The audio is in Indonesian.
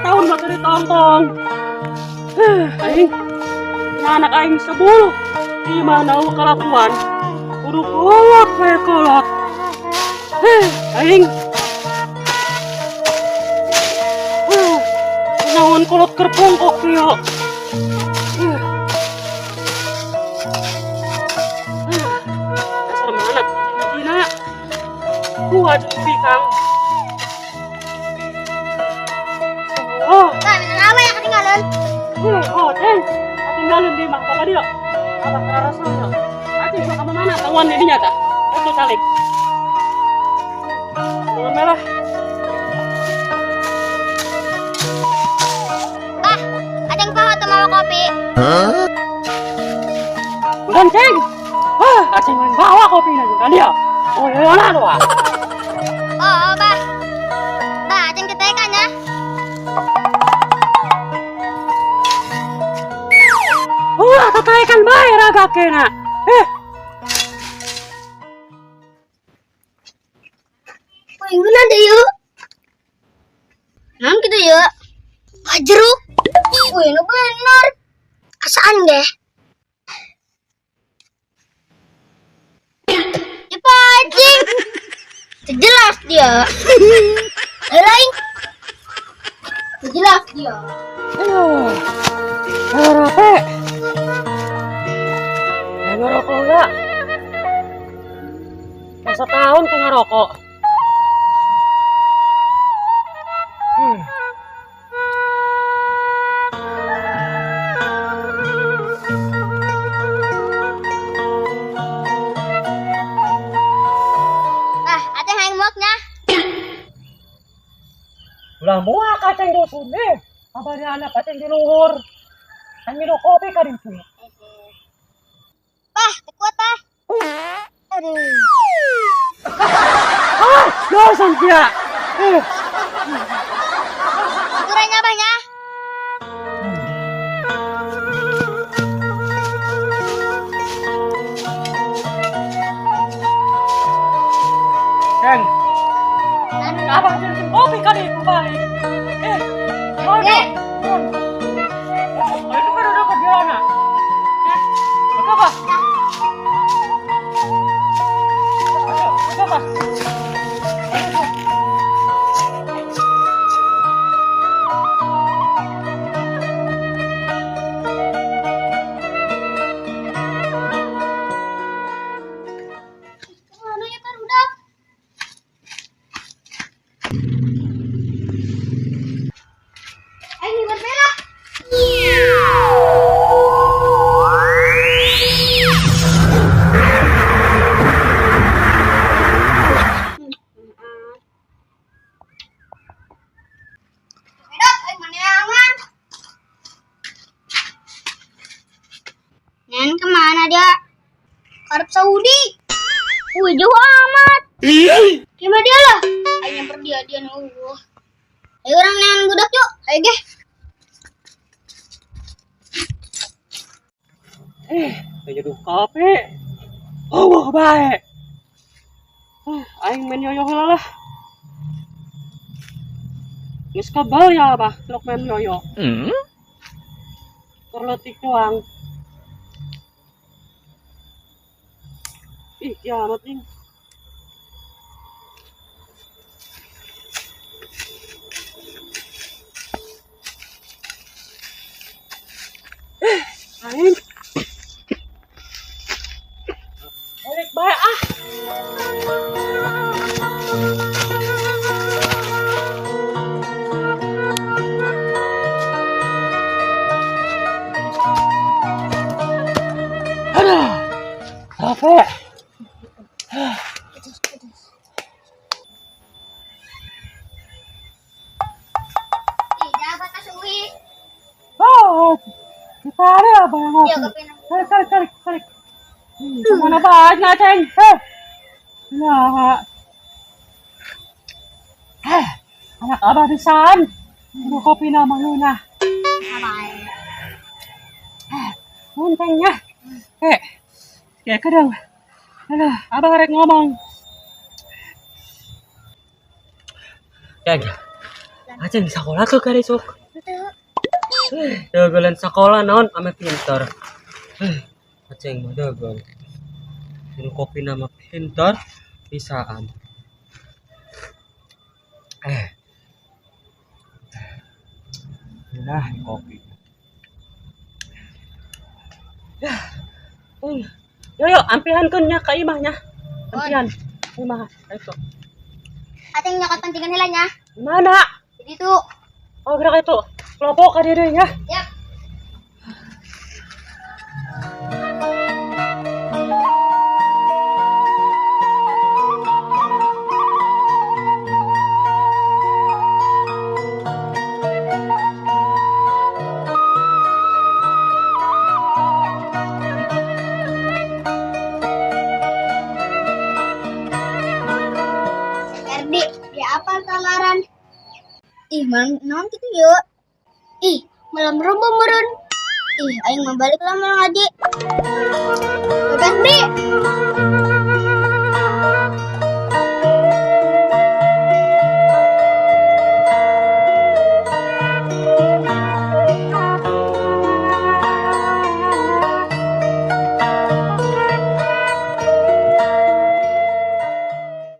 tahun bakal ditongtong. Aing, anak aing 10. Di mana kelakuan? Kudu kolot we kolot. Aing. Naon kolot kerpongkok yo. Dasar mana Cina? Gua jadi Kang. Oh, Nah, bener apa yang ketinggalan? oh, ketinggalan di mangkok tadi yo. Abang rasanya. Nanti gua kamu mana kawan ini nyata. Itu calik. Warna merah. Ah, ada yang bawa tuh mau kopi. Bukan ceng. Aceng yang bawa kopinya juga dia. Oh, ya lah tuh. Oh, bah. Bah, ada yang ketekan ya. Wah, tataikan bayar agak kena. Wih, guna deh yuk. Nam gitu yuk. Jeruk. Wih, ini bener. Asaan deh. Dipacing. Jelas dia. Lain. Jelas dia. Rape. Ngerokok enggak? Masa tahun tuh ngerokok. Nah, ada yang moknya. Ulah muak kacang dusun deh. Apa dia anak kacang di luhur? Kan minum kopi kan itu. Bah, kuat bah. Aduh. Dosan dia. Ukurannya abahnya. Ceng. Apa jadi kopi kan itu balik? Itu kan udah perjalanan. Apa? Apa? Mana ya kan udah. Ini berbeda. Nen kemana dia? Arab Saudi. Wih, jauh amat. Gimana dia lah? Ayo nyamper dia nih. Ayo orang nen budak yuk. Ayo geh. Jadi kopi. Oh, baik. Aing main yoyo lah. Geus kebal ya, Bah, truk main yoyo. Terletik doang. Ih, ya amat nih. Aing. Balik baik ah. Aduh. Capek. Oh, kita ada apa yang mau? Tarik. Kemana banyak, Ceng? Nah, anak abah pisan. Udah kopi nama lu nah. Muntengnya. Kayak kedeng. Aduh, abah rek ngomong. Ceng. Acing sekolah tuh kali sok. Dogolan sekolah naon ame pinter. Acing mah dogol. Minum kopi nama pinter bisaan. Nah, kopi. Yo yo, ampihankeun nya ka imahnya. Ampihan. Imah, itu. Ating nyakat pentingan nilainya. Mana? Jadi tuh. Oh, gerak itu. Kelompok ka dia nya. Yap. Erdi, dia apa kamaran? Ih, malam naon gitu yuk. Ih, malam robo meren. Ih, aing mau balik lah malam ngaji. Erdi.